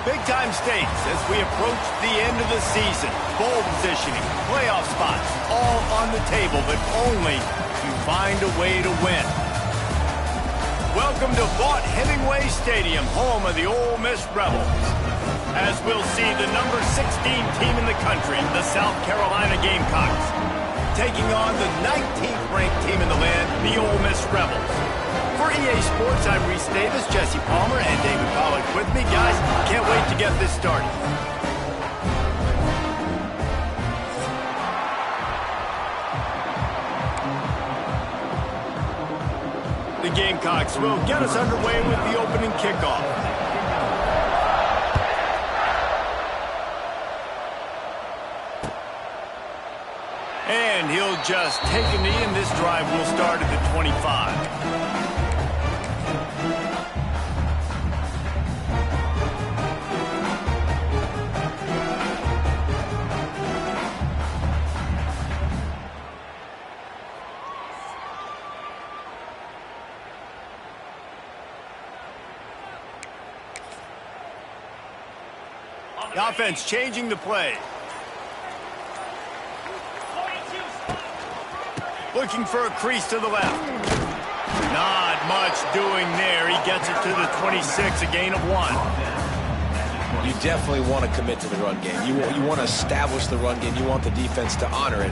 Big-time stakes as we approach the end of the season. Bowl positioning, playoff spots, all on the table, but only to find a way to win. Welcome to Vaught Hemingway Stadium, home of the Ole Miss Rebels. As we'll see the number 16 team in the country, the South Carolina Gamecocks, taking on the 19th ranked team in the land, the Ole Miss Rebels. For EA Sports, I'm Reese Davis, Jesse Palmer, and David Pollack with me. Guys, can't wait to get this started. The Gamecocks will get us underway with the opening kickoff. And he'll just take a knee, and this drive will start at the 25. The offense changing the play. Looking for a crease to the left. Not much doing there. He gets it to the 26, a gain of 1. You definitely want to commit to the run game. You want to establish the run game. You want the defense to honor it.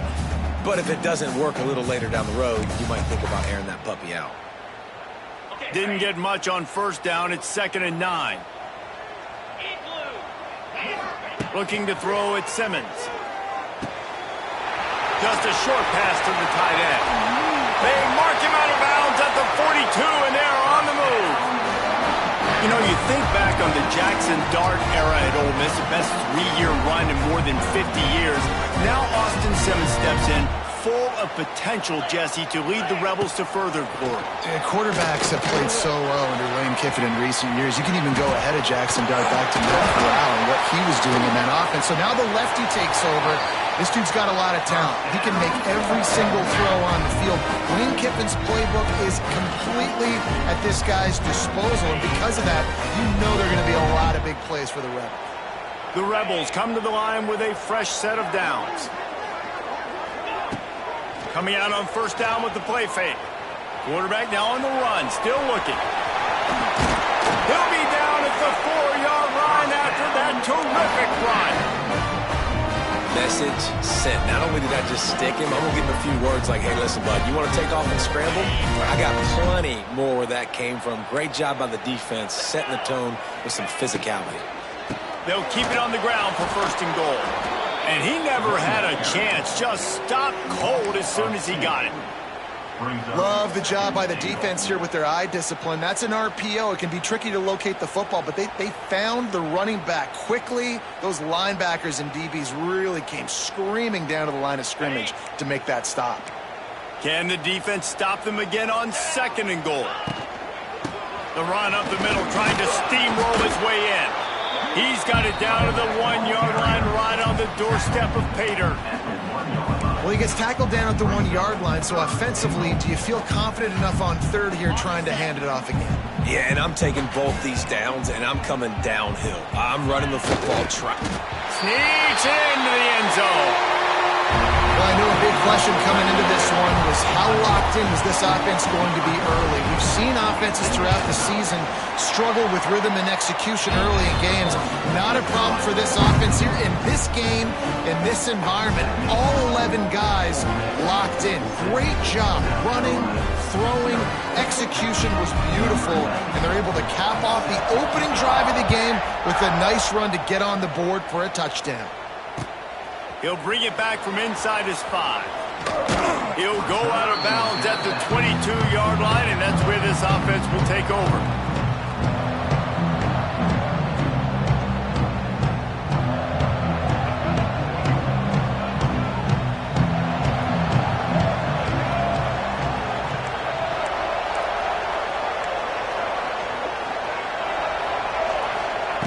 But if it doesn't work a little later down the road, you might think about airing that puppy out. Didn't get much on first down. It's 2nd and 9. Looking to throw at Simmons. Just a short pass to the tight end. They mark him out of bounds at the 42, and they're on the move. You know, you think back on the Jackson Dart era at Ole Miss, the best 3-year run in more than 50 years. Now Austin Simmons steps in, full of potential, Jesse, to lead the Rebels to further glory. Quarterbacks have played so well under Lane Kiffin in recent years. You can even go ahead of Jackson Dart back to Matt Corral and what he was doing in that offense. So now the lefty takes over. This dude's got a lot of talent. He can make every single throw on the field. Lane Kiffin's playbook is completely at this guy's disposal, and because of that, you know there are going to be a lot of big plays for the Rebels. The Rebels come to the line with a fresh set of downs. Coming out on first down with the play fake. Quarterback now on the run, still looking. He'll be down at the 4-yard line after that terrific run. Message sent. Not only did I just stick him, I'm going to give him a few words like, hey, listen, bud, you want to take off and scramble? I got plenty more where that came from. Great job by the defense, setting the tone with some physicality. They'll keep it on the ground for 1st and goal. And he never had a chance. Just stopped cold as soon as he got it. Love the job by the defense here with their eye discipline. That's an RPO. It can be tricky to locate the football, but they found the running back quickly. Those linebackers and DBs really came screaming down to the line of scrimmage to make that stop. Can the defense stop them again on 2nd and goal? The run up the middle, trying to steamroll his way in. He's got it down to the 1-yard line, right on the doorstep of Pater. Well, he gets tackled down at the 1-yard line, so offensively, do you feel confident enough on 3rd here trying to hand it off again? Yeah, and I'm taking both these downs, and I'm coming downhill. I'm running the football track. Sneaks into the end zone. Well, I know a big question coming into this one was how locked in was this offense going to be early? We've seen offenses throughout the season struggle with rhythm and execution early in games. Not a problem for this offense here. In this game, in this environment, all 11 guys locked in. Great job running, throwing, execution was beautiful, and they're able to cap off the opening drive of the game with a nice run to get on the board for a touchdown. He'll bring it back from inside his 5. He'll go out of bounds at the 22-yard line, and that's where this offense will take over.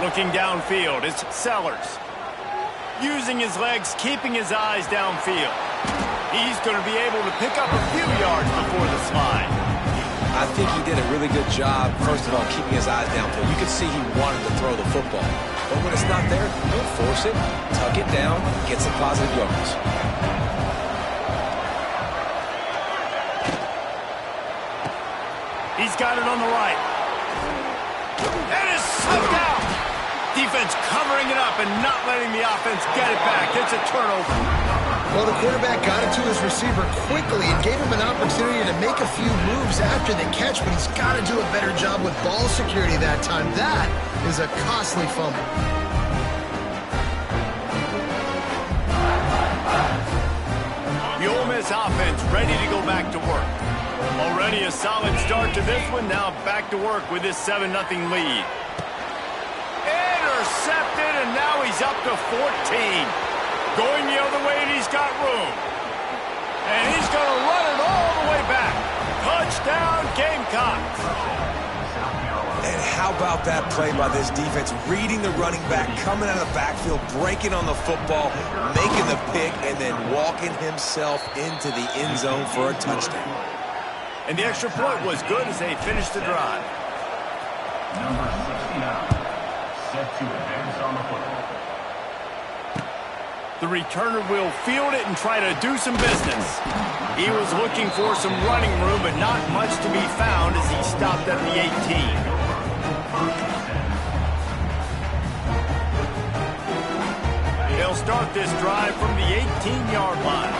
Looking downfield, it's Sellers. Using his legs, keeping his eyes downfield. He's going to be able to pick up a few yards before the slide. I think he did a really good job, first of all, keeping his eyes downfield. You could see he wanted to throw the football. But when it's not there, don't force it. Tuck it down, get some positive yards. He's got it on the right. And it's slipped out. Defense covering it up and not letting the offense get it back. It's a turnover. Well, the quarterback got it to his receiver quickly and gave him an opportunity to make a few moves after the catch, but he's got to do a better job with ball security that time. That is a costly fumble. The Ole Miss offense ready to go back to work. Already a solid start to this one. Now back to work with this 7-0 lead. Intercepted, and now he's up to 14. Going the other way, and he's got room. And he's going to run it all the way back. Touchdown, Gamecocks. And how about that play by this defense? Reading the running back, coming out of the backfield, breaking on the football, making the pick, and then walking himself into the end zone for a touchdown. And the extra point was good as they finished the drive. Number 69, set to advance on the football. The returner will field it and try to do some business. He was looking for some running room, but not much to be found as he stopped at the 18. They'll start this drive from the 18-yard line.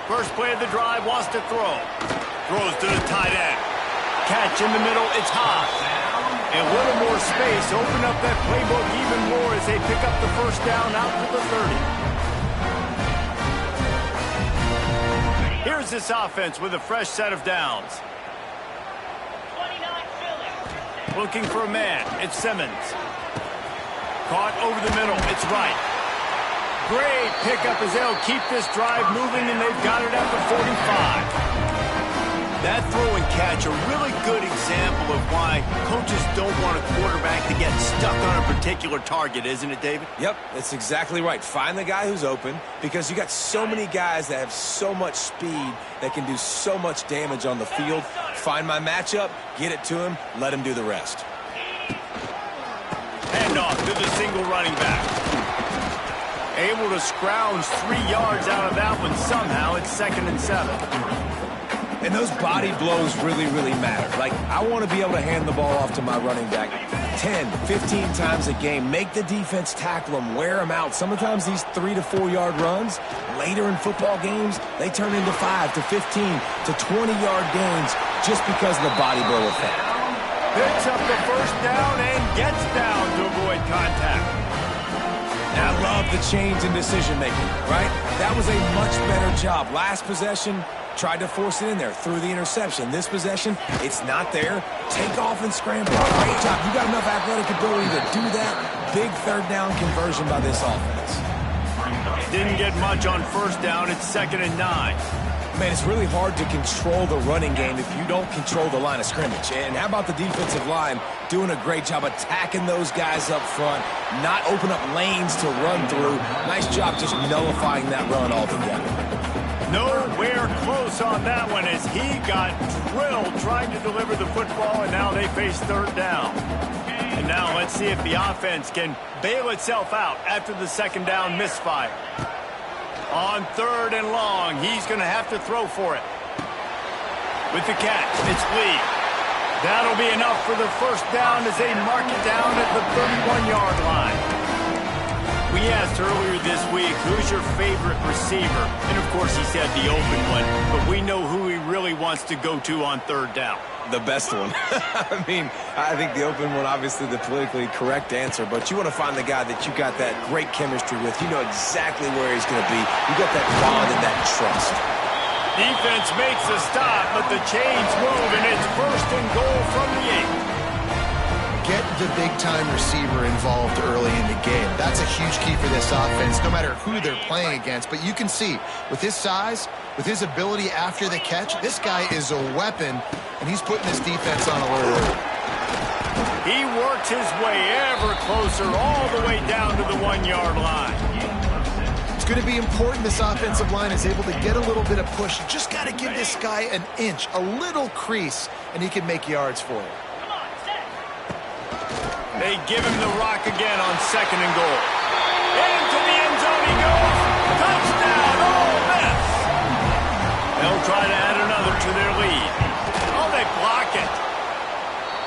First play of the drive, wants to throw. Throws to the tight end. Catch in the middle, it's high. And a little more space, open up that playbook even more as they pick up the first down out to the 30. Here's this offense with a fresh set of downs. Looking for a man, it's Simmons. Caught over the middle, it's Wright. Great pickup as they'll keep this drive moving, and they've got it at the 45. That throw and catch, a really good example of why coaches don't want a quarterback to get stuck on a particular target, isn't it, David? Yep, that's exactly right. Find the guy who's open, because you got so many guys that have so much speed that can do so much damage on the field. Find my matchup, get it to him, let him do the rest. Handoff to the single running back. Able to scrounge 3 yards out of that one somehow. It's 2nd and 7. And those body blows really, really matter. Like, I want to be able to hand the ball off to my running back 10, 15 times a game. Make the defense tackle them, wear them out. Sometimes these 3 to 4 yard runs, later in football games, they turn into 5 to 15 to 20-yard gains just because of the body blow effect. Picks up the first down and gets down to avoid contact. And I love the change in decision-making, right? That was a much better job. Last possession, tried to force it in there, threw the interception. This possession, it's not there. Take off and scramble. Great job. You got enough athletic ability to do that. Big third down conversion by this offense. Didn't get much on first down. It's 2nd and 9. Man, it's really hard to control the running game if you don't control the line of scrimmage. And how about the defensive line doing a great job attacking those guys up front, not open up lanes to run through. Nice job just nullifying that run altogether. Nowhere close on that one as he got drilled trying to deliver the football, and now they face third down. And now let's see if the offense can bail itself out after the second down misfire. On 3rd and long, he's going to have to throw for it. With the catch, it's Lee. That'll be enough for the first down as they mark it down at the 31-yard line. We asked earlier this week, who's your favorite receiver? And, of course, he said the open one, but we know who he really wants to go to on third down. The best one. I mean, I think the open one, obviously the politically correct answer, but you want to find the guy that you got that great chemistry with. You know exactly where he's going to be. You got that bond and that trust. Defense makes a stop, but the chains move, and it's 1st and goal from the 8. Get the big-time receiver involved early in the game. That's a huge key for this offense, no matter who they're playing against. But you can see, with his size, with his ability after the catch, this guy is a weapon, and he's putting this defense on alert. He works his way ever closer all the way down to the 1-yard line. It's going to be important this offensive line is able to get a little bit of push. You just got to give this guy an inch, a little crease, and he can make yards for you. They give him the rock again on 2nd and goal. Into the end zone he goes. Touchdown, Ole Miss. They'll try to add another to their lead. Oh, they block it.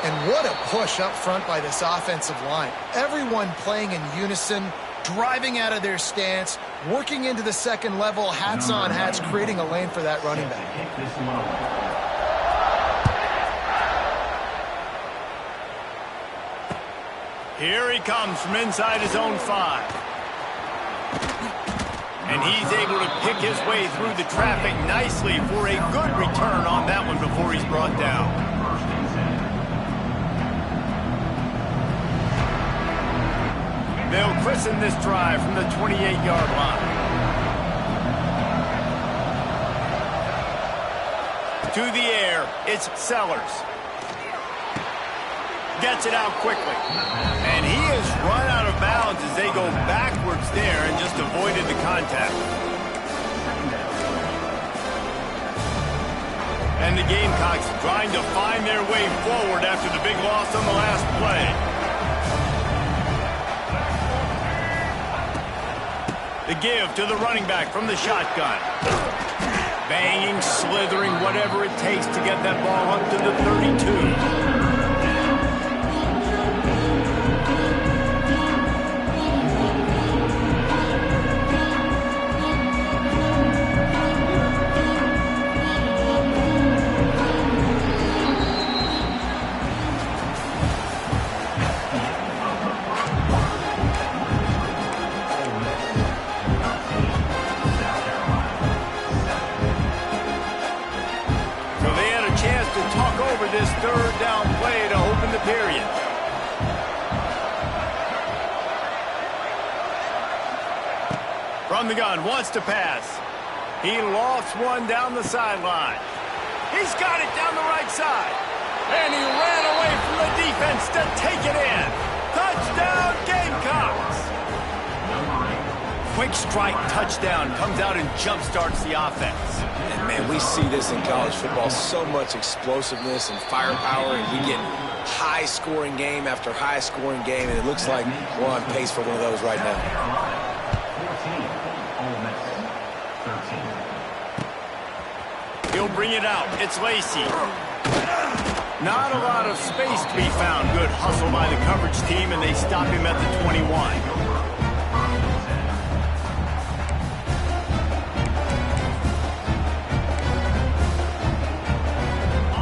And what a push up front by this offensive line. Everyone playing in unison, driving out of their stance, working into the second level, hats on hats, creating a lane for that running back. Here he comes from inside his own 5. And he's able to pick his way through the traffic nicely for a good return on that one before he's brought down. They'll christen this drive from the 28-yard line. To the air, it's Sellers. Gets it out quickly. And he has run out of bounds as they go backwards there and just avoided the contact. And the Gamecocks trying to find their way forward after the big loss on the last play. The give to the running back from the shotgun. Banging, slithering, whatever it takes to get that ball up to the 32. This 3rd down play to open the period. From the gun, wants to pass. He lofts one down the sideline. He's got it down the right side. And he ran away from the defense to take it in. Touchdown, Gamecocks! Quick strike touchdown comes out and jump-starts the offense. Man, we see this in college football, so much explosiveness and firepower, and we get high-scoring game after high-scoring game, and it looks like we're on pace for one of those right now. 14, He'll bring it out. It's Lacey. Not a lot of space to be found. Good hustle by the coverage team, and they stop him at the 21.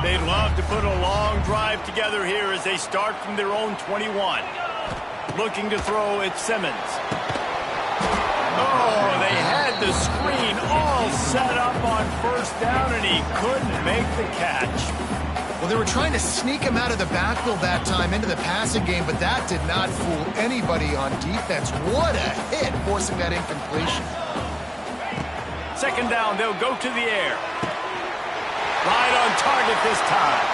They'd love to put a long drive together here as they start from their own 21. Looking to throw, it's Simmons. Oh, they had the screen all set up on 1st down, and he couldn't make the catch. Well, they were trying to sneak him out of the backfield that time into the passing game, but that did not fool anybody on defense. What a hit, forcing that incompletion. 2nd down, they'll go to the air. Right on target this time.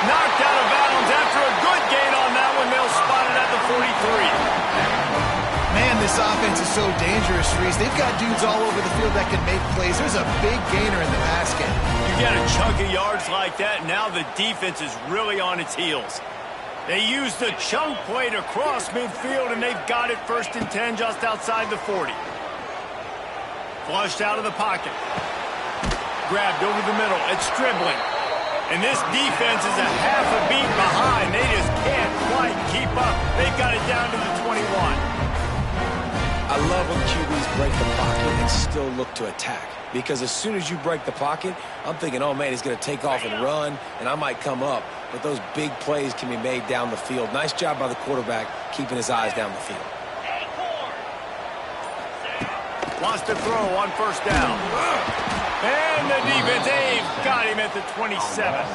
Knocked out of bounds after a good gain on that one. They'll spot it at the 43. Man, this offense is so dangerous, Reese. They've got dudes all over the field that can make plays. There's a big gainer in the pass game. You get a chunk of yards like that, now the defense is really on its heels. They use the chunk play to cross midfield, and they've got it 1st and 10 just outside the 40. Flushed out of the pocket. Grabbed over the middle. It's dribbling. And this defense is a half a beat behind. They just can't quite keep up. They've got it down to the 21. I love when QBs break the pocket and still look to attack. Because as soon as you break the pocket, I'm thinking, oh, man, he's going to take off and run, and I might come up. But those big plays can be made down the field. Nice job by the quarterback keeping his eyes down the field. Wants to throw on 1st down. And the defense, they've got him at the 27.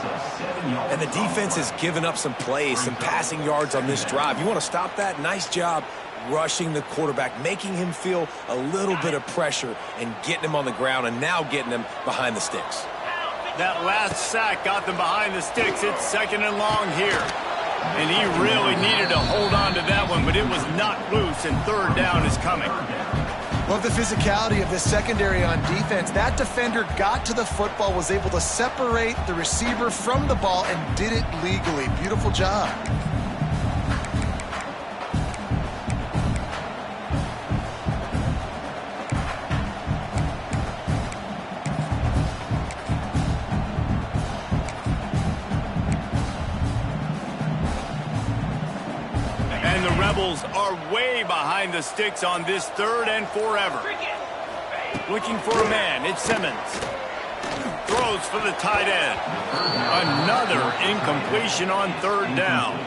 And the defense has given up some plays, some passing yards on this drive. You want to stop that? Nice job rushing the quarterback, making him feel a little bit of pressure and getting him on the ground and now getting him behind the sticks. That last sack got them behind the sticks. It's 2nd and long here. And he really needed to hold on to that one, but it was not loose, and 3rd down is coming. Love the physicality of this secondary on defense. That defender got to the football, was able to separate the receiver from the ball, and did it legally. Beautiful job. And the Rebels are way behind the sticks on this 3rd and forever. Looking for a man, it's Simmons. Throws for the tight end. Another incompletion on 3rd down.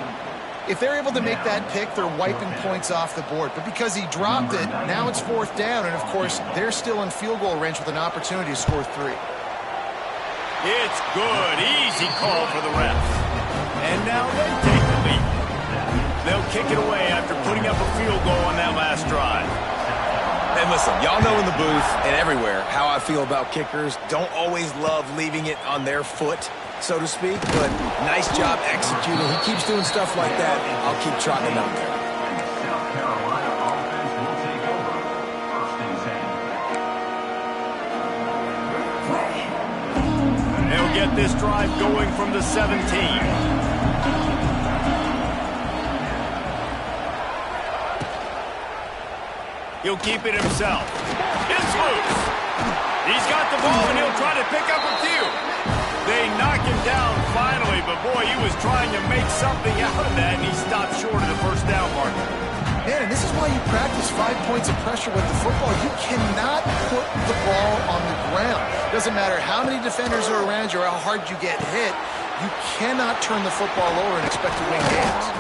If they're able to make that pick, they're wiping points off the board. But because he dropped it, now it's 4th down. And, of course, they're still in field goal range with an opportunity to score 3. It's good. Easy call for the refs. And now they take the lead. They'll kick it away after putting up a field goal on that last drive. And listen, y'all know in the booth and everywhere how I feel about kickers. Don't always love leaving it on their foot, so to speak, but nice job executing. He keeps doing stuff like that. I'll keep trotting him out there. South Carolina offense will take over. 1st and 10. They'll get this drive going from the 17. He'll keep it himself. It's loose. He's got the ball, and he'll try to pick up a few. They knock him down finally, but boy, he was trying to make something out of that, and he stopped short of the 1st down marker. Man, and this is why you practice 5 points of pressure with the football. You cannot put the ball on the ground. Doesn't matter how many defenders are around you or how hard you get hit. You cannot turn the football over and expect to win games.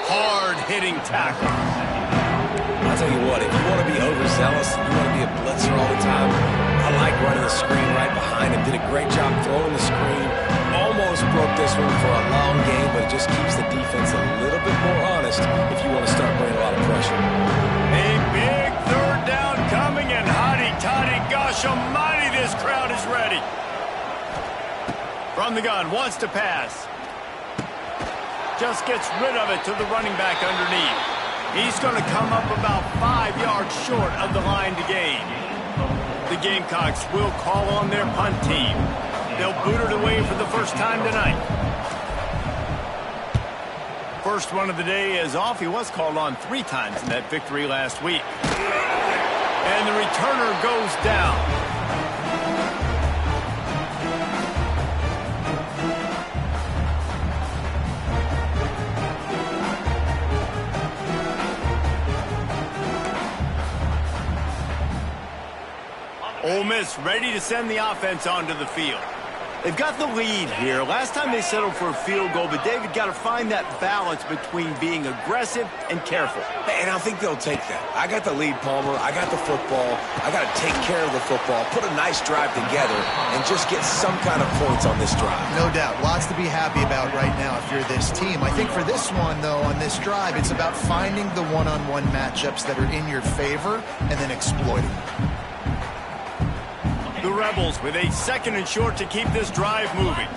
Hard-hitting tackle. I'll tell you what, if you want to be overzealous, you want to be a blitzer all the time, I like running the screen right behind him. Did a great job throwing the screen. Almost broke this one for a long game, but it just keeps the defense a little bit more honest if you want to start bringing a lot of pressure. A big 3rd down coming, and hotty-toddy, gosh almighty, this crowd is ready. From the gun, wants to pass. Just gets rid of it to the running back underneath. He's going to come up about 5 yards short of the line to gain. The Gamecocks will call on their punt team. They'll boot it away for the first time tonight. First one of the day is off. He was called on 3 times in that victory last week. And the returner goes down. Ole Miss ready to send the offense onto the field. They've got the lead here. Last time they settled for a field goal, but David got to find that balance between being aggressive and careful. And I think they'll take that. I got the lead, Palmer. I got the football. I got to take care of the football, put a nice drive together, and just get some kind of points on this drive. No doubt. Lots to be happy about right now if you're this team. I think for this one, though, on this drive, it's about finding the one-on-one matchups that are in your favor and then exploiting them. The Rebels with a 2nd and short to keep this drive moving.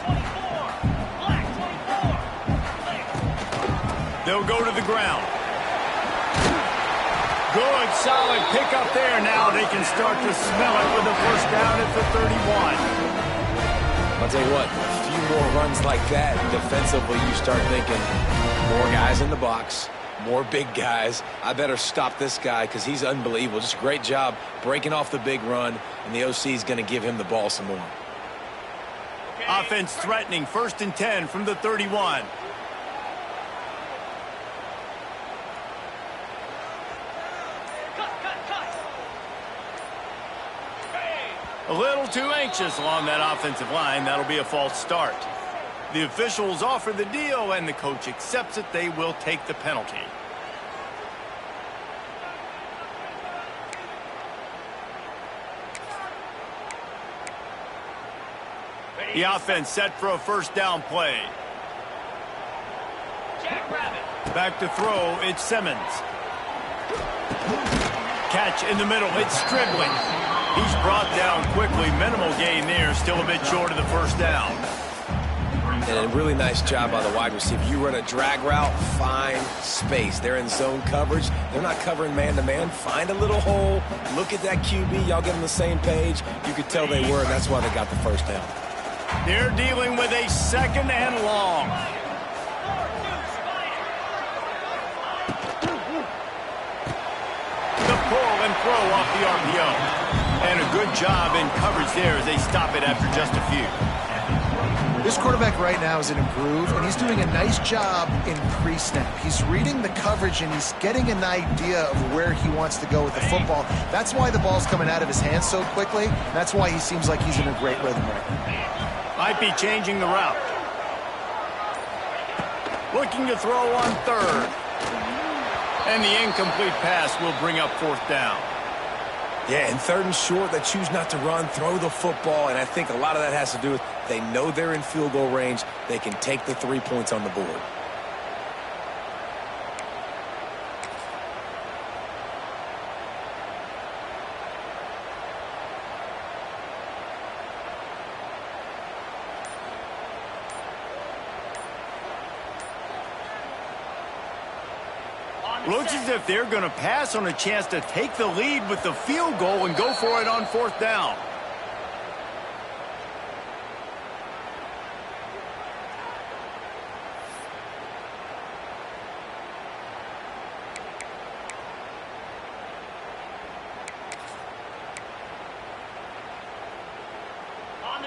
They'll go to the ground. Good, solid pickup there. Now they can start to smell it with a 1st down at the 31. I'll tell you what, a few more runs like that, defensively you start thinking, more guys in the box, more big guys. I better stop this guy because he's unbelievable. Just a great job breaking off the big run, and the OC is going to give him the ball some more. Offense threatening, 1st and 10 from the 31. A little too anxious along that offensive line. That'll be a false start. The officials offer the deal, and the coach accepts it. They will take the penalty. The offense set for a 1st down play. Back to throw, it's Simmons. Catch in the middle, it's Stribling. He's brought down quickly. Minimal gain there, still a bit short of the 1st down. And a really nice job by the wide receiver. You run a drag route, find space. They're in zone coverage. They're not covering man-to-man. Find a little hole. Look at that QB. Y'all get on the same page. You could tell they were, and that's why they got the first down. They're dealing with a 2nd and long. The pull and throw off the RPO. And a good job in coverage there as they stop it after just a few. This quarterback right now is an improve, and he's doing a nice job in pre-snap. He's reading the coverage, and he's getting an idea of where he wants to go with the football. That's why the ball's coming out of his hands so quickly. That's why he seems like he's in a great rhythm right now. Might be changing the route. Looking to throw on 3rd. And the incomplete pass will bring up 4th down. Yeah, and 3rd and short, they choose not to run, throw the football, and I think a lot of that has to do with they know they're in field goal range. They can take the 3 points on the board. Looks as if they're going to pass on a chance to take the lead with the field goal and go for it on 4th down.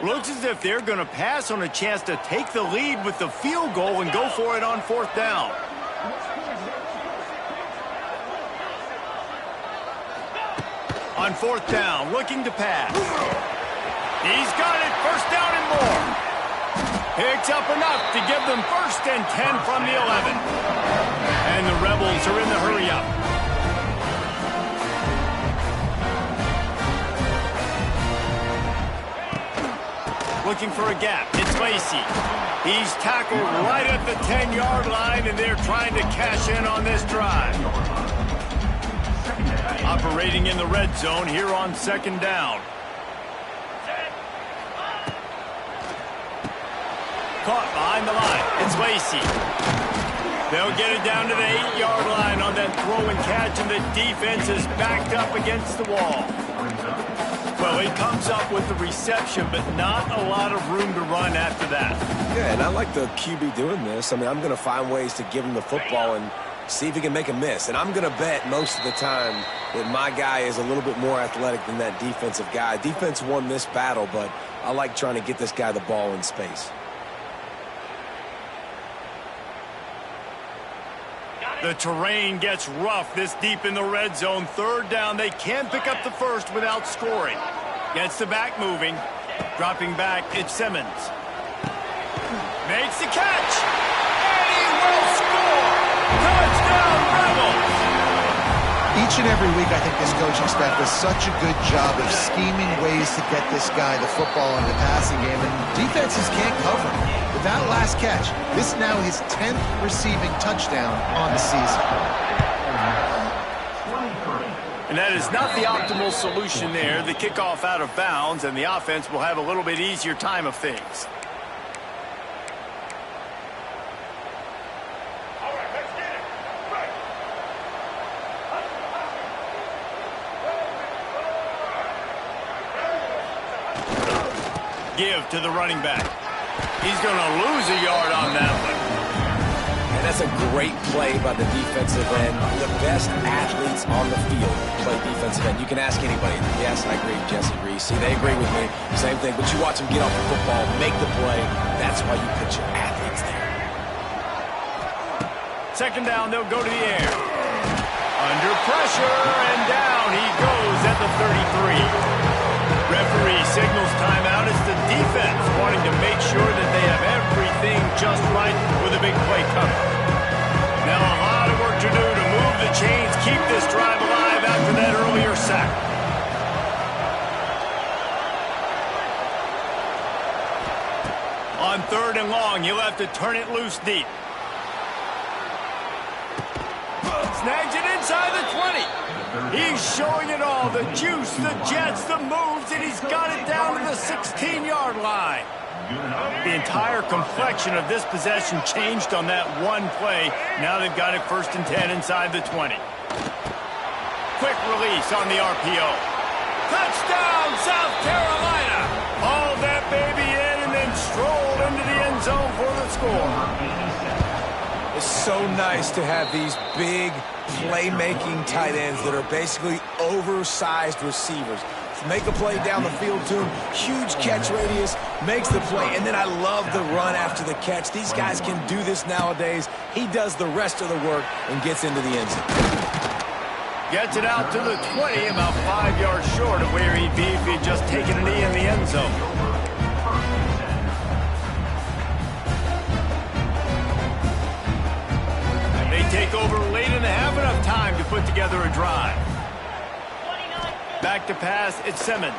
Looks as if they're going to pass on a chance to take the lead with the field goal and go for it on 4th down. On 4th down, looking to pass. He's got it, 1st down and more. Picks up enough to give them 1st and 10 from the 11. And the Rebels are in the hurry-up. Looking for a gap. It's Lacey. He's tackled right at the 10-yard line, and they're trying to cash in on this drive. Operating in the red zone here on 2nd down. Caught behind the line. It's Lacey. They'll get it down to the 8-yard line on that throw and catch, and the defense is backed up against the wall. Well, he comes up with the reception, but not a lot of room to run after that. Yeah, and I like the QB doing this. I mean, I'm going to find ways to give him the football and see if he can make a miss. And I'm going to bet most of the time that my guy is a little bit more athletic than that defensive guy. Defense won this battle, but I like trying to get this guy the ball in space. The terrain gets rough this deep in the red zone. 3rd down. They can't pick up the 1st without scoring. Gets the back moving. Dropping back, it's Simmons. Makes the catch. And he will score. Touchdown, Rebels. Each and every week, I think this coaching staff does such a good job of scheming ways to get this guy the football in the passing game, and defenses can't cover. With that last catch, this is now his 10th receiving touchdown on the season. And that is not the optimal solution there. The kickoff out of bounds, and the offense will have a little bit easier time of things. Give to the running back. He's going to lose a yard on that one. And that's a great play by the defensive end. The best athletes on the field play defensive end. You can ask anybody. Yes, I agree, Jesse Reese. See, they agree with me. Same thing. But you watch them get off the football, make the play. That's why you put your athletes there. 2nd down, they'll go to the air. Under pressure, and down he goes at the 33. Referee signals timeout. It's the defense wanting to make sure that they have everything just right with a big play coming. Now a lot of work to do to move the chains, keep this drive alive after that earlier sack. On 3rd and long, he'll have to turn it loose deep. Snags it inside the 20. He's showing it all, the juice, the jets, the moves, and he's got it down to the 16-yard line. The entire complexion of this possession changed on that one play. Now they've got it 1st and 10 inside the 20. Quick release on the RPO. Touchdown, South Carolina! Haul that baby in and then stroll into the end zone for the score. It's so nice to have these big playmaking tight ends that are basically oversized receivers. Make a play down the field to him, huge catch radius, makes the play, and then I love the run after the catch. These guys can do this nowadays. He does the rest of the work and gets into the end zone. Gets it out to the 20, about 5 yards short of where he'd be if he'd just taken a knee in the end zone. They take over late in the half, enough time to put together a drive. Back to pass, it's Simmons.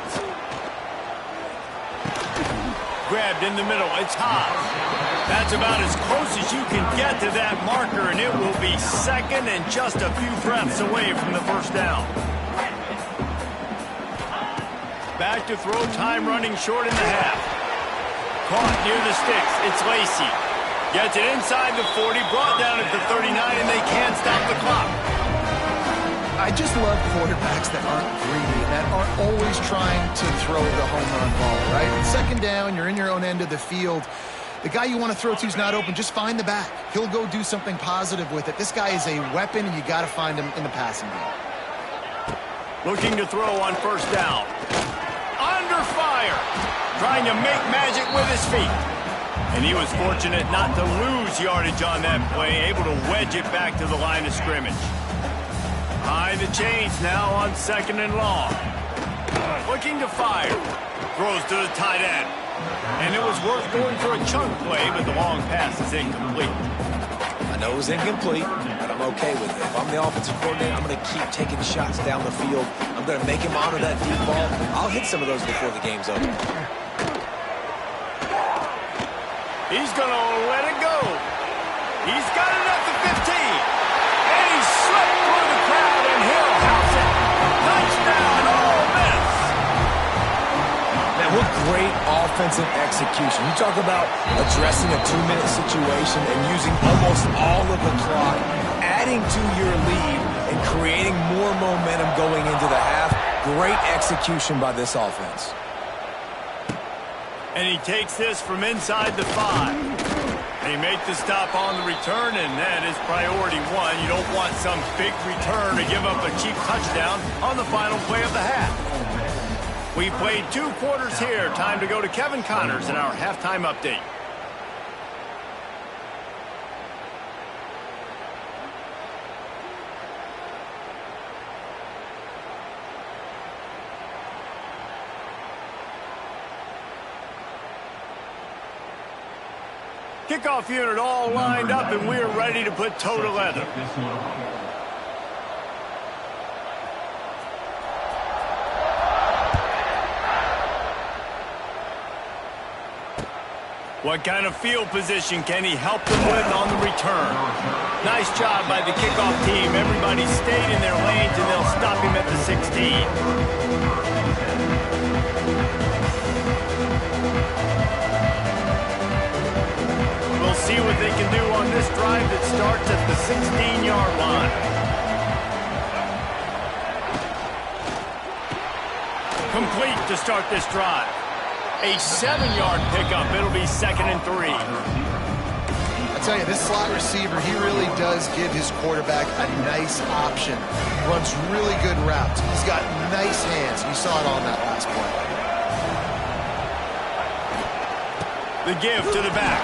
Grabbed in the middle, it's Haas. That's about as close as you can get to that marker, and it will be 2nd and just a few breaths away from the 1st down. Back to throw, time running short in the half. Caught near the sticks, it's Lacy. Gets it inside the 40, brought down at the 39, and they can't stop the clock. I just love quarterbacks that aren't greedy, that aren't always trying to throw the home run ball, right? 2nd down, you're in your own end of the field. The guy you want to throw to is not open. Just find the back. He'll go do something positive with it. This guy is a weapon, and you got to find him in the passing game. Looking to throw on 1st down. Under fire. Trying to make magic with his feet. And he was fortunate not to lose yardage on that play, able to wedge it back to the line of scrimmage. High the chains now on 2nd and long. Looking to fire. Throws to the tight end. And it was worth going for a chunk play, but the long pass is incomplete. I know it was incomplete, but I'm okay with it. If I'm the offensive coordinator, I'm going to keep taking shots down the field. I'm going to make him honor that deep ball. I'll hit some of those before the game's over. He's going to let it go. He's got it at the 15. And he slipped through the crowd, and he'll house it. Touchdown, Ole Miss. Man, what great offensive execution. You talk about addressing a 2-minute situation and using almost all of the clock, adding to your lead, and creating more momentum going into the half. Great execution by this offense. And he takes this from inside the 5. They make the stop on the return, and that is priority 1. You don't want some big return to give up a cheap touchdown on the final play of the half. We played 2 quarters here. Time to go to Kevin Connors in our halftime update. Kickoff unit all lined up, and we're ready to put toe to leather. What kind of field position can he help them with on the return? Nice job by the kickoff team. Everybody stayed in their lanes, and they'll stop him at the 16. We'll see what they can do on this drive that starts at the 16-yard line. Complete to start this drive. A 7-yard pickup. It'll be 2nd and 3. I tell you, this slot receiver, he really does give his quarterback a nice option. Runs really good routes. He's got nice hands. You saw it on that last play. The give to the back.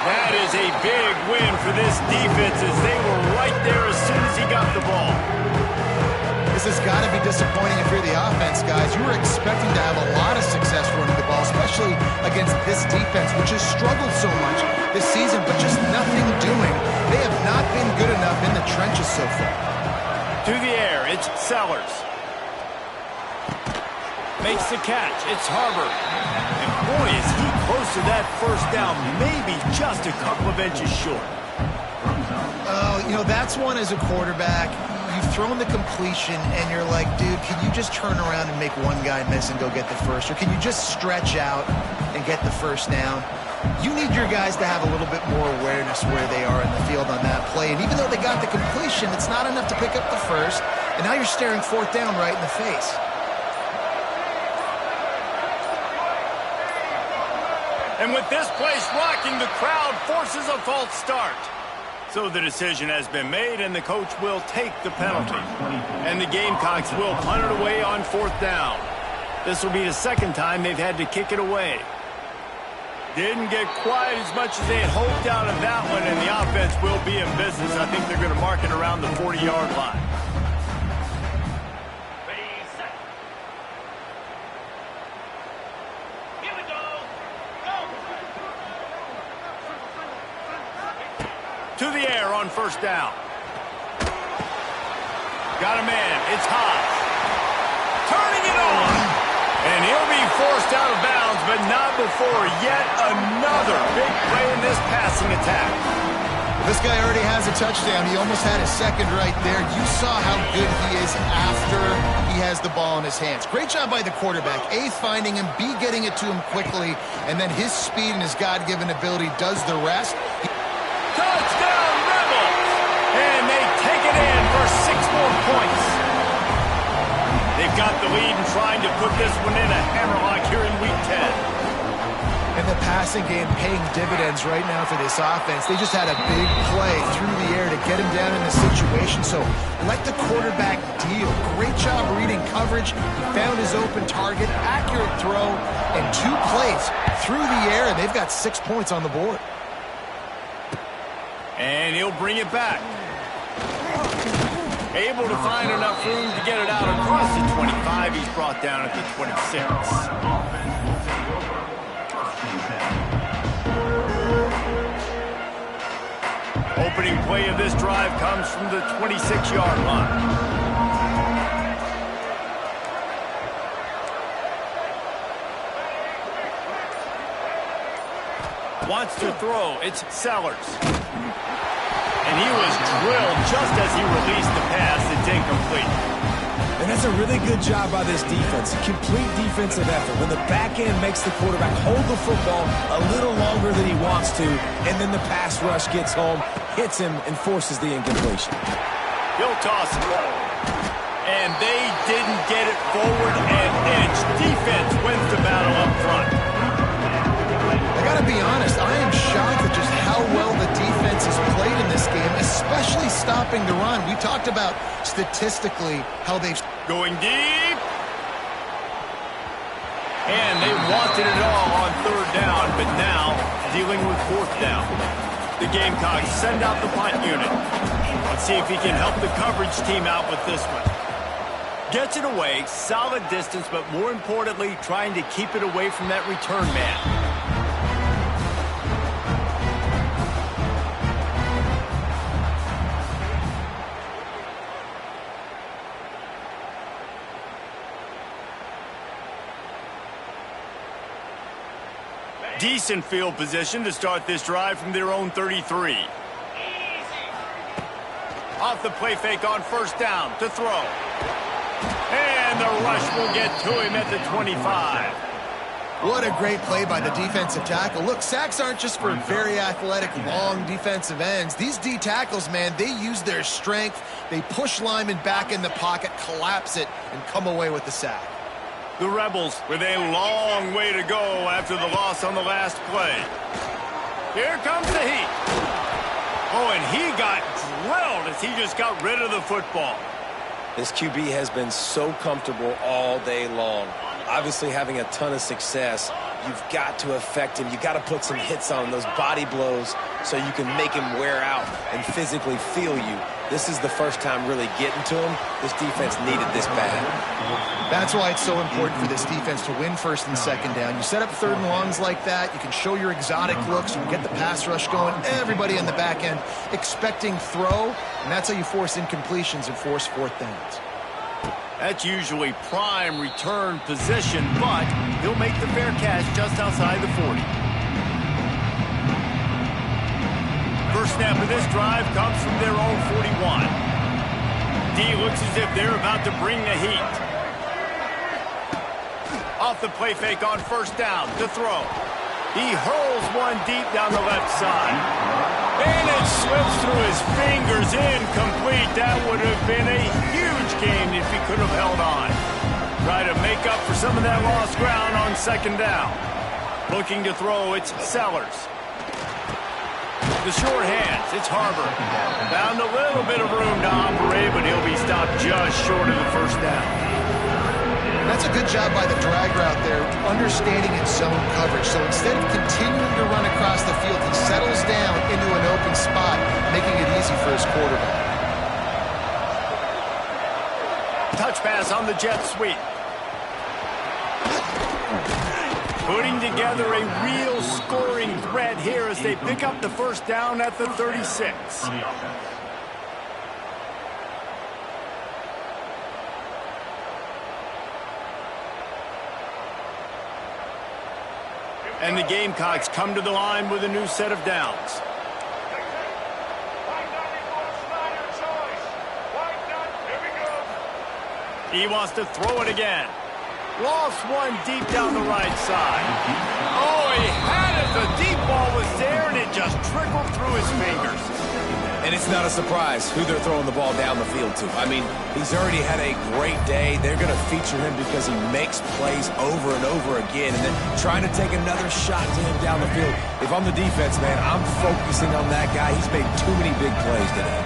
That is a big win for this defense, as they were right there as soon as he got the ball. This has got to be disappointing if you're the offense, guys. You were expecting to have a lot of success running the ball, especially against this defense, which has struggled so much this season, but just nothing doing. They have not been good enough in the trenches so far. To the air, it's Sellers. Makes the catch, it's Harbor. And boy, is he close to that 1st down, maybe just a couple of inches short. Oh, You know, that's one as a quarterback. You've thrown the completion, and you're like, dude, can you just turn around and make one guy miss and go get the first? Or can you just stretch out and get the first down? You need your guys to have a little bit more awareness where they are in the field on that play. And even though they got the completion, it's not enough to pick up the first. And now you're staring fourth down right in the face. And with this place rocking, the crowd forces a false start. So the decision has been made, and the coach will take the penalty. And the Gamecocks will punt it away on fourth down. This will be the second time they've had to kick it away. Didn't get quite as much as they had hoped out of that one, and the offense will be in business. I think they're going to mark it around the 40-yard line. To the air on first down. Got a man. It's hot. Turning it on. And he'll be forced out of bounds, but not before yet another big play in this passing attack. This guy already has a touchdown. He almost had a second right there. You saw how good he is after he has the ball in his hands. Great job by the quarterback. A, finding him. B, getting it to him quickly. And then his speed and his God-given ability does the rest. Touchdown, Rebels! And they take it in for 6 more points. They've got the lead and trying to put this one in a hammerlock here in Week 10. And the passing game paying dividends right now for this offense. They just had a big play through the air to get him down in the situation. So let the quarterback deal. Great job reading coverage. He found his open target, accurate throw, and 2 plays through the air, and they've got 6 points on the board. And he'll bring it back. Able to find enough room to get it out across the 25. He's brought down at the 26. Opening play of this drive comes from the 26-yard line. Wants to throw. It's Sellers. And he was drilled just as he released the pass. It's incomplete. And that's a really good job by this defense. Complete defensive effort. When the back end makes the quarterback hold the football a little longer than he wants to, and then the pass rush gets home, hits him, and forces the incompletion. He'll toss it. And they didn't get it forward and edge. Defense wins the battle up front. I got to be honest, I am shocked at just how well the defense has played in this game, especially stopping the run. We talked about statistically how they've... Going deep. And they wanted it all on third down, but now dealing with fourth down. The Gamecocks send out the punt unit. Let's see if he can help the coverage team out with this one. Gets it away, solid distance, but more importantly, trying to keep it away from that return man. Decent field position to start this drive from their own 33. Off the play fake on first down to throw. And the rush will get to him at the 25. What a great play by the defensive tackle. Look, sacks aren't just for very athletic, long defensive ends. These D tackles, man, they use their strength. They push linemen back in the pocket, collapse it, and come away with the sack. The Rebels with a long way to go after the loss on the last play. Here comes the heat. Oh, and he got drilled as he just got rid of the football. This QB has been so comfortable all day long. Obviously having a ton of success. You've got to affect him. You've got to put some hits on him, those body blows, so you can make him wear out and physically feel you. This is the first time really getting to him. This defense needed this bad. That's why it's so important for this defense to win first and second down. You set up third and longs like that. You can show your exotic looks. You can get the pass rush going. Everybody in the back end expecting throw, and that's how you force incompletions and force fourth downs. That's usually prime return position, but he'll make the fair catch just outside the 40. First snap of this drive comes from their own 41. D looks as if they're about to bring the heat. Off the play fake on first down to throw. He hurls one deep down the left side. And it slips through his fingers, incomplete. That would have been a huge gain if he could have held on. Try to make up for some of that lost ground on second down. Looking to throw, it's Sellers. The short hands, it's Harbor. Found a little bit of room to operate, but he'll be stopped just short of the first down. That's a good job by the drag route there, understanding its zone coverage. So instead of continuing to run across the field, he settles down into an open spot, making it easy for his quarterback. Touch pass on the jet sweep. Putting together a real scoring threat here as they pick up the first down at the 36. And the Gamecocks come to the line with a new set of downs. He wants to throw it again. Lost one deep down the right side. Oh, he had it. The deep ball was there, and it just trickled through his fingers. And it's not a surprise who they're throwing the ball down the field to. I mean, he's already had a great day. They're going to feature him because he makes plays over and over again. And then trying to take another shot to him down the field. If I'm the defense, man, I'm focusing on that guy. He's made too many big plays today.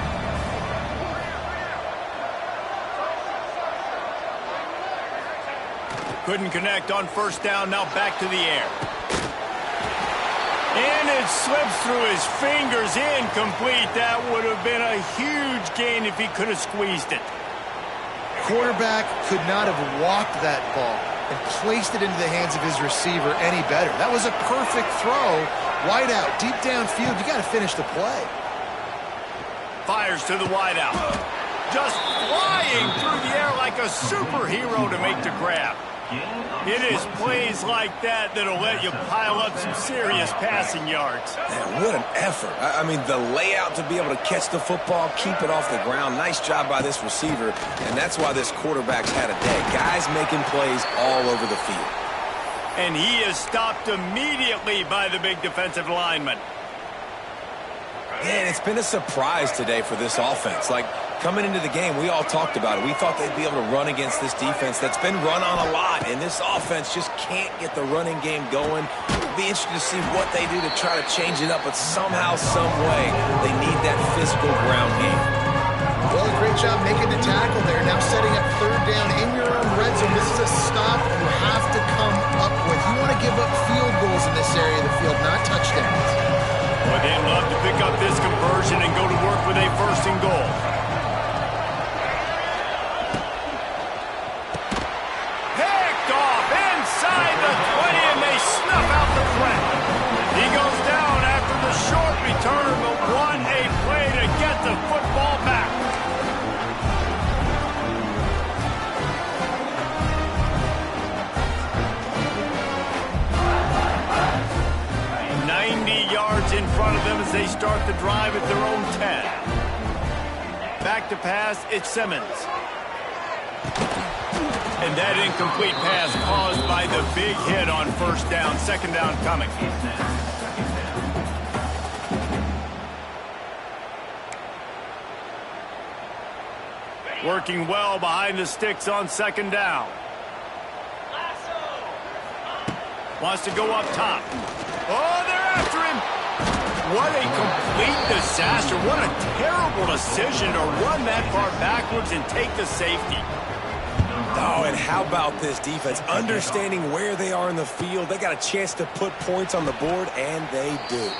Couldn't connect on first down, now back to the air. And it slips through his fingers, incomplete. That would have been a huge gain if he could have squeezed it. Quarterback could not have walked that ball and placed it into the hands of his receiver any better. That was a perfect throw. Wide out, deep downfield, you got to finish the play. Fires to the wide out. Just flying through the air like a superhero to make the grab. It is plays like that that'll let you pile up some serious passing yards. Man, what an effort. I mean, the layout to be able to catch the football, keep it off the ground. Nice job by this receiver, and that's why this quarterback's had a day. Guys making plays all over the field. And he is stopped immediately by the big defensive lineman. Man, it's been a surprise today for this offense. Like, coming into the game, we all talked about it. We thought they'd be able to run against this defense that's been run on a lot, and this offense just can't get the running game going. It'll be interesting to see what they do to try to change it up, but somehow, some way, they need that physical ground game. Well, a great job making the tackle there. Now setting up third down in your own red zone. This is a stop you have to come up with. You want to give up field goals in this area of the field, not touchdowns. Well, they'd love to pick up this conversion and go to work with a first and goal. Picked off inside the 20, and they snuff out the threat. He goes down after the short return, but what a play to get the football back. In front of them as they start the drive at their own 10. Back to pass, it's Simmons. And that incomplete pass caused by the big hit on first down. Second down coming. Working well behind the sticks on second down. Wants to go up top. Oh, they're after him. What a complete disaster. What a terrible decision to run that far backwards and take the safety. Oh, and how about this defense? Understanding where they are in the field. They got a chance to put points on the board, and they do.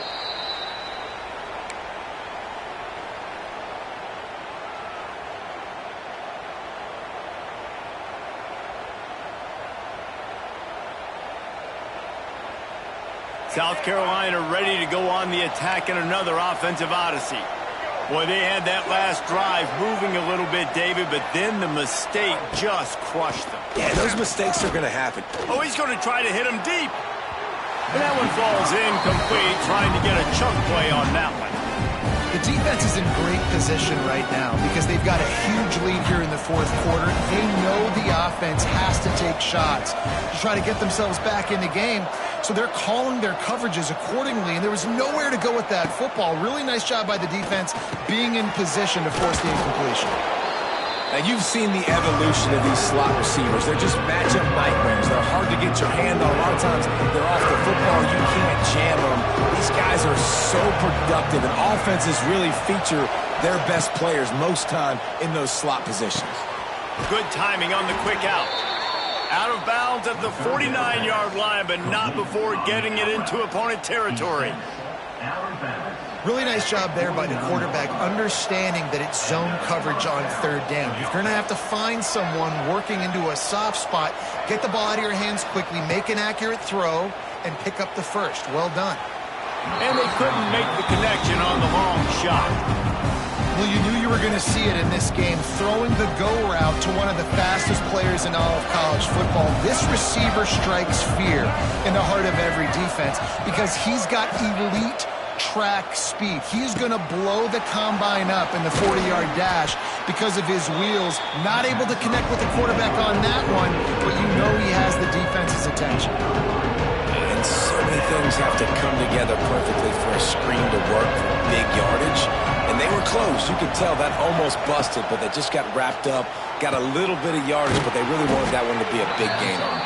South Carolina ready to go on the attack in another offensive odyssey. Boy, they had that last drive moving a little bit, David, but then the mistake just crushed them. Yeah, those mistakes are going to happen. Oh, he's going to try to hit him deep. And that one falls incomplete, trying to get a chunk play on that one. defense is in great position right now because they've got a huge lead here in the fourth quarter. They know the offense has to take shots to try to get themselves back in the game. So they're calling their coverages accordingly, and there was nowhere to go with that football. Really nice job by the defense being in position to force the incompletion. Now, you've seen the evolution of these slot receivers. They're just matchup nightmares. They're hard to get your hand on. A lot of times, they're off the football. You can't jam them. These guys are so productive, and offenses really feature their best players most time in those slot positions. Good timing on the quick out. Out of bounds at the 49-yard line, but not before getting it into opponent territory. Really nice job there by the quarterback, understanding that it's zone coverage on third down. You're going to have to find someone working into a soft spot, get the ball out of your hands quickly, make an accurate throw, and pick up the first. Well done. And they couldn't make the connection on the long shot. Well, you knew you were going to see it in this game, throwing the go route to one of the fastest players in all of college football. This receiver strikes fear in the heart of every defense because he's got elite track speed. He's going to blow the combine up in the 40-yard dash because of his wheels. Not able to connect with the quarterback on that one, but you know he has the defense's attention. And so many things have to come together perfectly for a screen to work for big yardage. And they were close. You could tell that almost busted, but they just got wrapped up, got a little bit of yardage, but they really wanted that one to be a big gain on.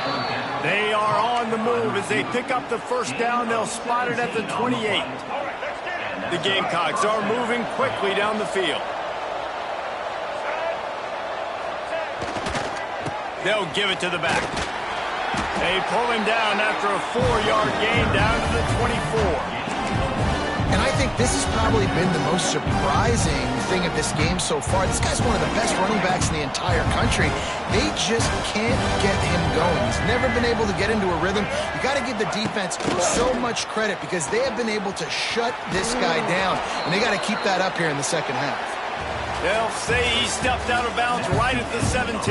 They are on the move as they pick up the first down. They'll spot it at the 28. The Gamecocks are moving quickly down the field. They'll give it to the back. They pull him down after a 4-yard gain down to the 24. And I think this has probably been the most surprising thing of this game so far. This guy's one of the best running backs in the entire country. They just can't get him going. He's never been able to get into a rhythm. You got to give the defense so much credit because they have been able to shut this guy down, and they got to keep that up here in the second half. They'll say he stepped out of bounds right at the 17.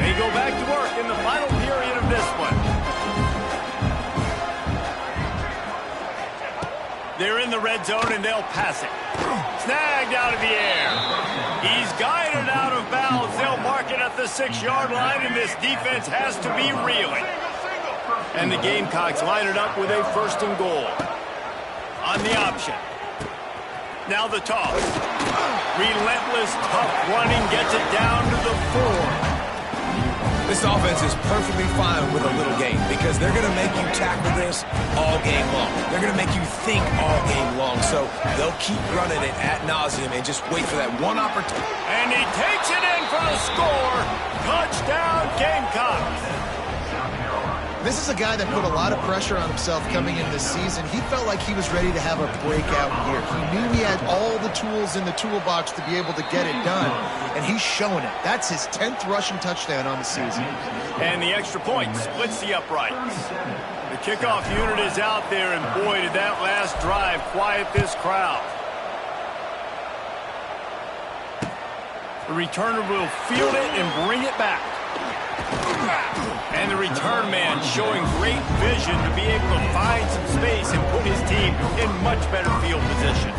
They go back to work in the final period of this one. They're in the red zone, and they'll pass it. Snagged out of the air. He's guided out of bounds. They'll mark it at the 6-yard line, and this defense has to be reeling. And the Gamecocks line it up with a 1st and goal. On the option. Now the toss. Relentless, tough running gets it down to the 4. This offense is perfectly fine with a little game because they're going to make you tackle this all game long. They're going to make you think all game long. So they'll keep running it ad nauseum and just wait for that one opportunity. And he takes it in for the score. Touchdown, Gamecocks. This is a guy that put a lot of pressure on himself coming into this season. He felt like he was ready to have a breakout year. He knew he had all the tools in the toolbox to be able to get it done, and he's showing it. That's his 10th rushing touchdown on the season. And the extra point splits the uprights. The kickoff unit is out there, and boy, did that last drive quiet this crowd. The returner will field it and bring it back. And the return man showing great vision to be able to find some space and put his team in much better field position.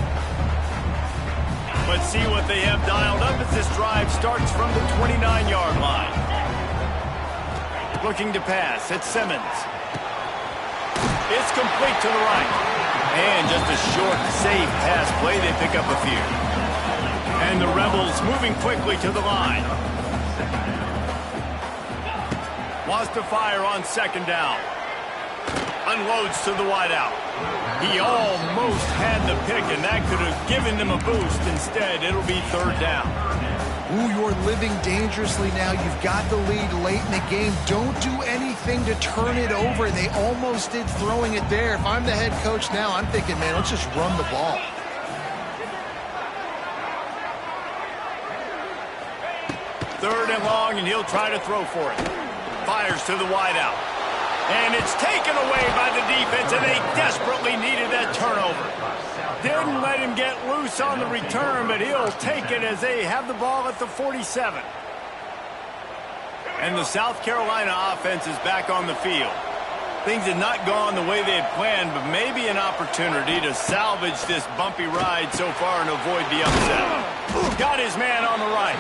Let's see what they have dialed up as this drive starts from the 29-yard line. Looking to pass, it's Simmons. It's complete to the right. And just a short, safe pass play, they pick up a few. And the Rebels moving quickly to the line. Wants to fire on 2nd down. Unloads to the wideout. He almost had the pick, and that could have given them a boost. Instead, it'll be 3rd down. Ooh, you're living dangerously now. You've got the lead late in the game. Don't do anything to turn it over. They almost did throwing it there. If I'm the head coach now, I'm thinking, man, let's just run the ball. Third and long, and he'll try to throw for it. Fires to the wideout. And it's taken away by the defense, and they desperately needed that turnover. Didn't let him get loose on the return, but he'll take it as they have the ball at the 47. And the South Carolina offense is back on the field. Things had not gone the way they had planned, but maybe an opportunity to salvage this bumpy ride so far and avoid the upset. Got his man on the right.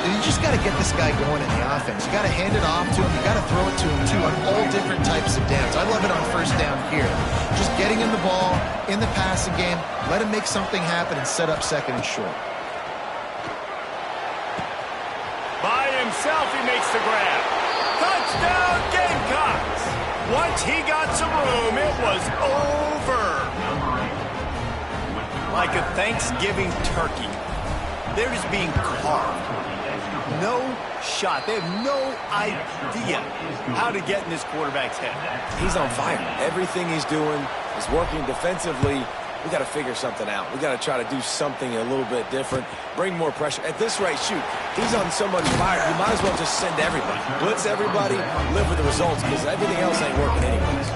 You just got to get this guy going in the offense. You got to hand it off to him. You got to throw it to him, too, on all different types of downs. I love it on first down here. Just getting him the ball in the passing game, let him make something happen and set up second and short. By himself, he makes the grab. Touchdown, Gamecocks! Once he got some room, it was over. Like a Thanksgiving turkey, they're just being carved. No shot. They have no idea how to get in this quarterback's head. He's on fire. Everything he's doing is working defensively. We got to figure something out. We got to try to do something a little bit different, bring more pressure. At this rate, shoot, he's on so much fire, you might as well just send everybody. Blitz everybody, live with the results, because everything else ain't working anyways.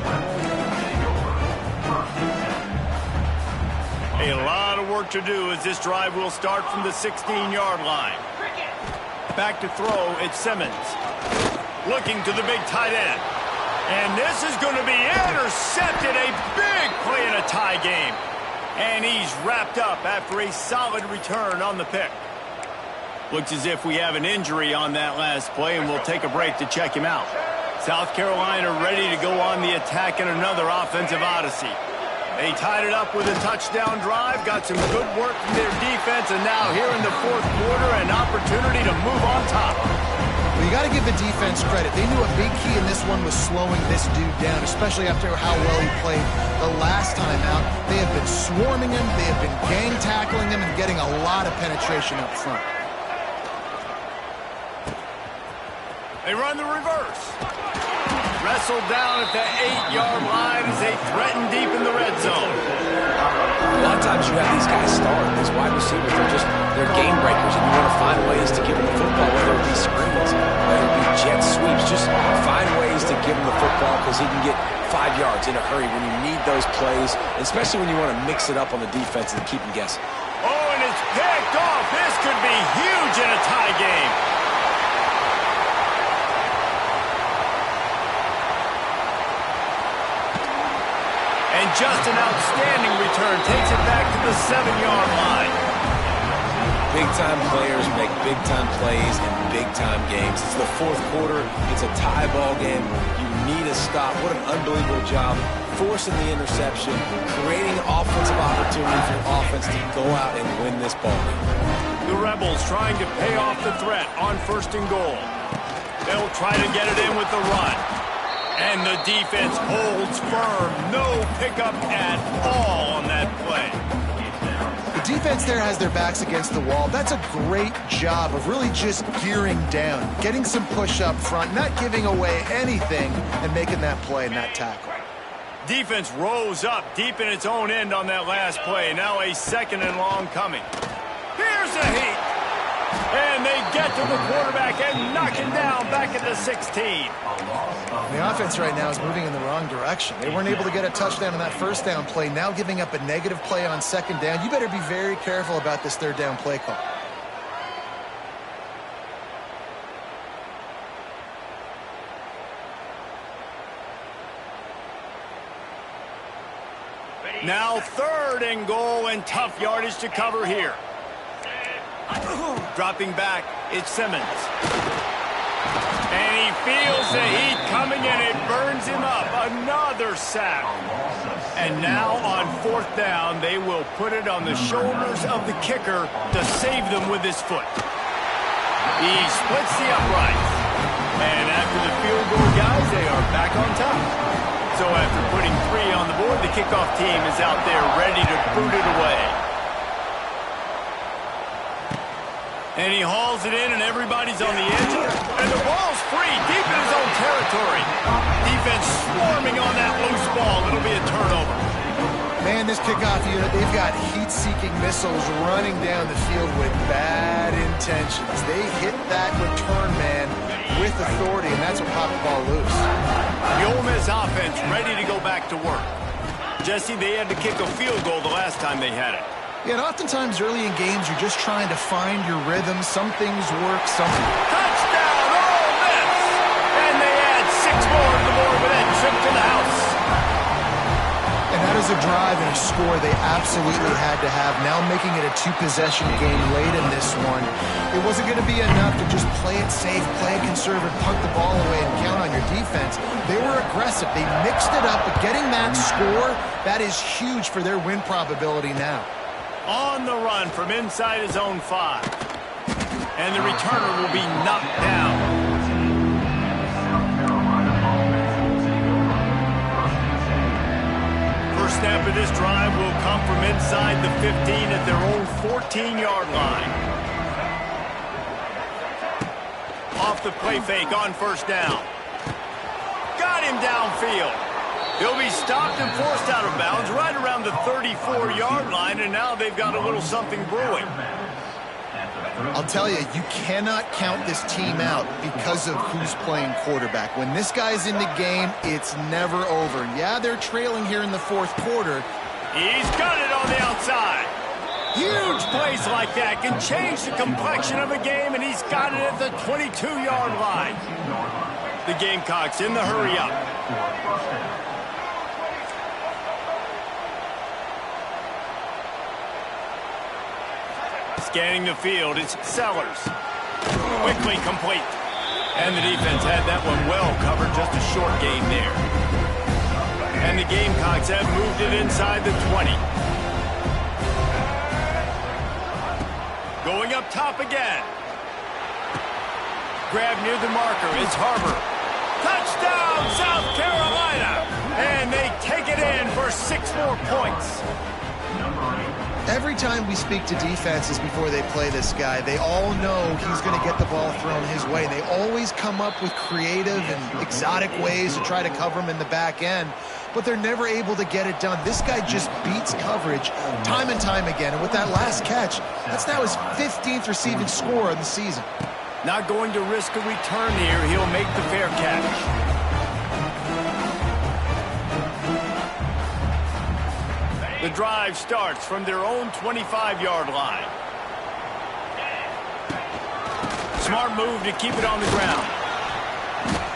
A lot of work to do as this drive will start from the 16-yard line. Back to throw, it's Simmons. Looking to the big tight end. And this is going to be intercepted. A big play in a tie game. And he's wrapped up after a solid return on the pick. Looks as if we have an injury on that last play, and we'll take a break to check him out. South Carolina ready to go on the attack in another offensive odyssey. They tied it up with a touchdown drive, got some good work from their defense, and now here in the fourth quarter, an opportunity to move on top. Well, you got to give the defense credit. They knew a big key in this one was slowing this dude down, especially after how well he played the last time out. They have been swarming him, they have been gang tackling him, and getting a lot of penetration up front. They run the reverse. Wrestled down at the 8-yard line as they threaten deep in the red zone. A lot of times you have these guys start, these wide receivers, they're game breakers, and you want to find ways to give them the football, whether it be screens, whether it be jet sweeps. Just find ways to give him the football because he can get 5 yards in a hurry when you need those plays, especially when you want to mix it up on the defense and keep them guessing. Oh, and it's picked off. This could be huge in a tie game. And just an outstanding return takes it back to the 7-yard line. Big-time players make big-time plays in big-time games. It's the fourth quarter. It's a tie ball game. You need a stop. What an unbelievable job forcing the interception, creating offensive opportunity for your offense to go out and win this ball game. The Rebels trying to pay off the threat on 1st and goal. They'll try to get it in with the run. And the defense holds firm. No pickup at all on that play. The defense there has their backs against the wall. That's a great job of really just gearing down, getting some push up front, not giving away anything, and making that play and that tackle. Defense rose up deep in its own end on that last play. Now a 2nd and long coming. Here's a heat. And they get to the quarterback and knock him down back at the 16. The offense right now is moving in the wrong direction. They weren't able to get a touchdown on that 1st down play, now giving up a negative play on 2nd down. You better be very careful about this 3rd down play call. Now 3rd and goal, and tough yardage to cover here. Dropping back, it's Simmons. And he feels the heat coming, and it burns him up. Another sack. And now on 4th down, they will put it on the shoulders of the kicker to save them with his foot. He splits the uprights. And after the field goal, guys, they are back on top. So after putting 3 on the board, the kickoff team is out there ready to boot it away. And he hauls it in, and everybody's on the edge. And the ball's free, deep in his own territory. Defense swarming on that loose ball. It'll be a turnover. Man, this kickoff unit, they've got heat-seeking missiles running down the field with bad intentions. They hit that return man with authority, and that's what popped the ball loose. The Ole Miss offense ready to go back to work. Jesse, they had to kick a field goal the last time they had it. Yeah, and oftentimes early in games, you're just trying to find your rhythm. Some things work, some... Touchdown, Ole Miss! a drive and a score they absolutely had to have. Now making it a two-possession game late in this one. It wasn't going to be enough to just play it safe, play it conservative, punt the ball away, and count on your defense. They were aggressive. They mixed it up, but getting that score, that is huge for their win probability now. On the run from inside his own 5. And the returner will be knocked down. First snap of this drive will come from inside the 15 at their own 14-yard line. Off the play fake on first down. Got him downfield. He'll be stopped and forced out of bounds right around the 34-yard line, and now they've got a little something brewing. I'll tell you, you cannot count this team out because of who's playing quarterback. When this guy's in the game, it's never over. Yeah, they're trailing here in the fourth quarter. He's got it on the outside. Huge plays like that can change the complexion of a game, and he's got it at the 22-yard line. The Gamecocks in the hurry-up. Scanning the field, it's Sellers. Quickly complete. And the defense had that one well covered, just a short gain there. And the Gamecocks have moved it inside the 20. Going up top again. Grab near the marker, it's Harbor. Touchdown, South Carolina! And they take it in for 6 more points. Every time we speak to defenses before they play this guy, they all know he's going to get the ball thrown his way. They always come up with creative and exotic ways to try to cover him in the back end, but they're never able to get it done. This guy just beats coverage time and time again, and with that last catch, that's now his 15th receiving score of the season. Not going to risk a return here. He'll make the fair catch. The drive starts from their own 25-yard line. Smart move to keep it on the ground.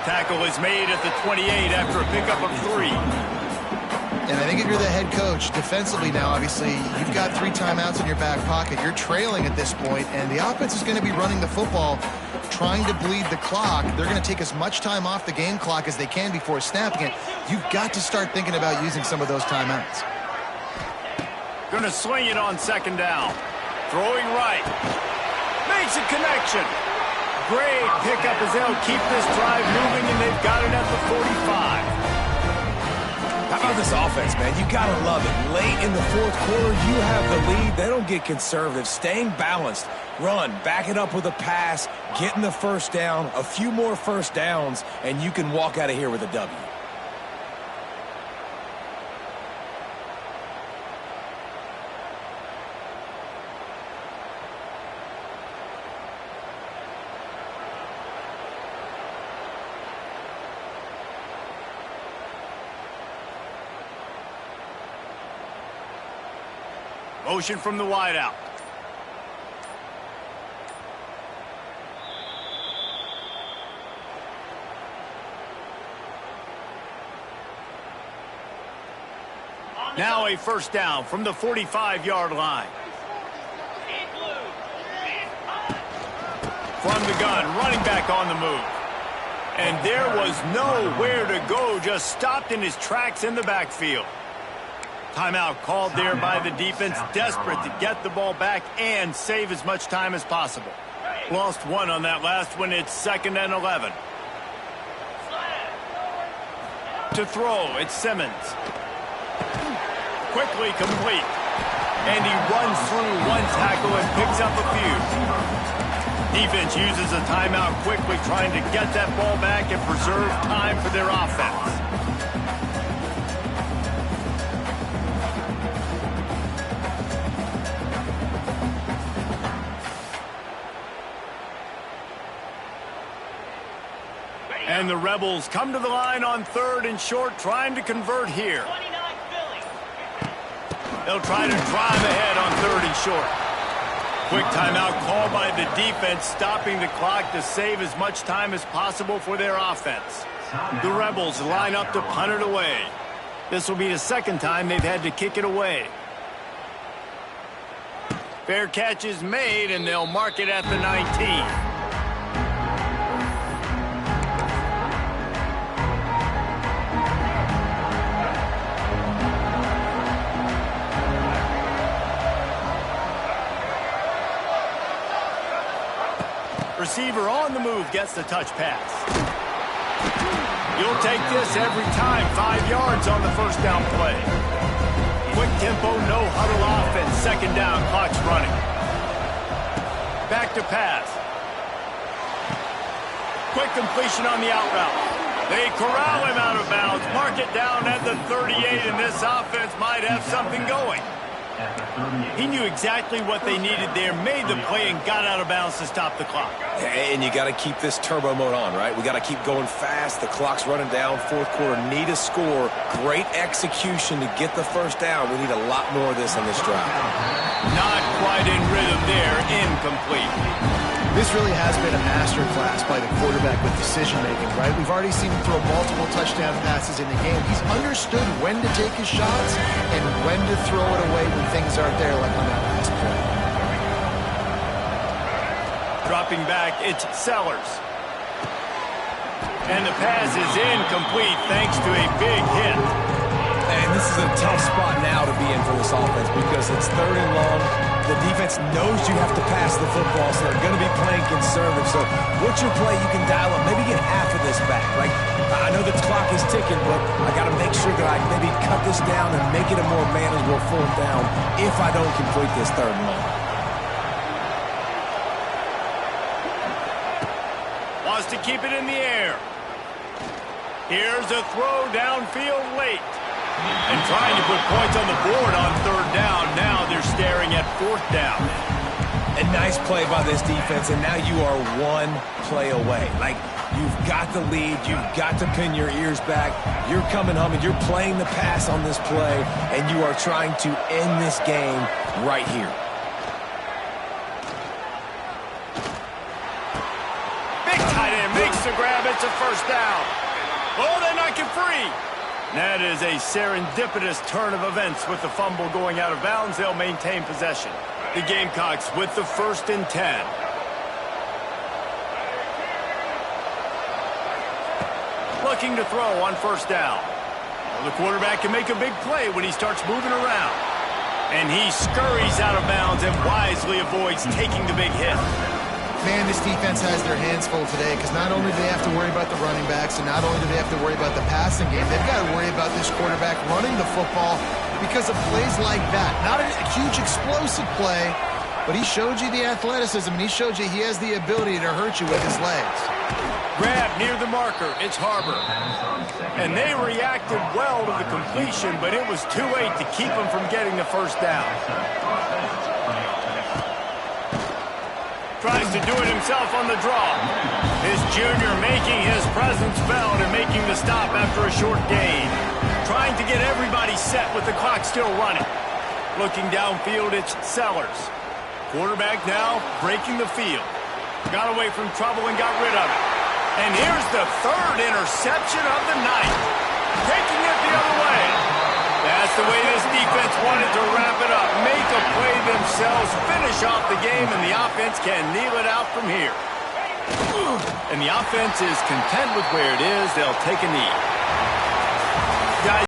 Tackle is made at the 28 after a pickup of 3. And I think if you're the head coach, defensively now, obviously, you've got 3 timeouts in your back pocket. You're trailing at this point, and the offense is going to be running the football, trying to bleed the clock. They're going to take as much time off the game clock as they can before snapping it. You've got to start thinking about using some of those timeouts. Going to swing it on second down. Throwing right. Makes a connection. Great pickup as they'll keep this drive moving, and they've got it at the 45. How about this offense, man? You got to love it. Late in the fourth quarter, you have the lead. They don't get conservative. Staying balanced. Run, back it up with a pass, getting the first down, a few more first downs, and you can walk out of here with a W. Motion from the wideout. Now a first down from the 45-yard line. From the gun, running back on the move. And there was nowhere to go, just stopped in his tracks in the backfield. Timeout called there by the defense, desperate to get the ball back and save as much time as possible. Lost 1 on that last one. It's 2nd and 11. To throw, it's Simmons. Quickly complete. And he runs through 1 tackle and picks up a few. Defense uses a timeout quickly, trying to get that ball back and preserve time for their offense. And the Rebels come to the line on 3rd and short, trying to convert here. They'll try to drive ahead on 3rd and short. Quick timeout call by the defense, stopping the clock to save as much time as possible for their offense. The Rebels line up to punt it away. This will be the second time they've had to kick it away. Fair catch is made, and they'll mark it at the 19. Receiver on the move gets the touch pass. You'll take this every time. 5 yards on the first down play. Quick tempo, no huddle offense. Second down, clock's running. Back to pass. Quick completion on the out route. They corral him out of bounds. Mark it down at the 38, and this offense might have something going. He knew exactly what they needed there, made the play, and got out of bounds to stop the clock. And you got to keep this turbo mode on, right? We got to keep going fast. The clock's running down. Fourth quarter, need a score. Great execution to get the first down. We need a lot more of this on this drive. Not quite in rhythm there. Incomplete. This really has been a masterclass by the quarterback with decision-making, right? We've already seen him throw multiple touchdown passes in the game. He's understood when to take his shots and when to throw it away when things aren't there, like on that last play. Dropping back, it's Sellers. And the pass is incomplete thanks to a big hit. And this is a tough spot now to be in for this offense because it's 3rd and long. The defense knows you have to pass the football, so they're going to be playing conservative. So what's your play you can dial up? Maybe get half of this back. Like, I know the clock is ticking, but I got to make sure that I maybe cut this down and make it a more manageable 4th down if I don't complete this 3rd and long. Wants to keep it in the air. Here's a throw downfield late. And trying to put points on the board on 3rd down. Now they're staring at 4th down. A nice play by this defense, and now you are 1 play away. Like, you've got the lead. You've got to pin your ears back. You're coming home, and you're playing the pass on this play, and you are trying to end this game right here. Big tight end makes the grab. It's a 1st down. Oh, they knock it free. That is a serendipitous turn of events with the fumble going out of bounds. They'll maintain possession. The Gamecocks with the 1st and 10. Looking to throw on 1st down. Well, the quarterback can make a big play when he starts moving around. And he scurries out of bounds and wisely avoids taking the big hit. Man, this defense has their hands full today because not only do they have to worry about the running backs and not only do they have to worry about the passing game, they've got to worry about this quarterback running the football because of plays like that. Not a huge explosive play, but he showed you the athleticism and he showed you he has the ability to hurt you with his legs. Grab near the marker. It's Harbor. And they reacted well to the completion, but it was too late to keep them from getting the 1st down. Tries to do it himself on the draw. His junior making his presence felt and making the stop after a short gain. Trying to get everybody set with the clock still running. Looking downfield, it's Sellers. Quarterback now breaking the field. Got away from trouble and got rid of it. And here's the 3rd interception of the night. Taking it the other way. That's the way this defense wanted to wrap it up. Make a play themselves, finish off the game, and the offense can kneel it out from here. And the offense is content with where it is. They'll take a knee.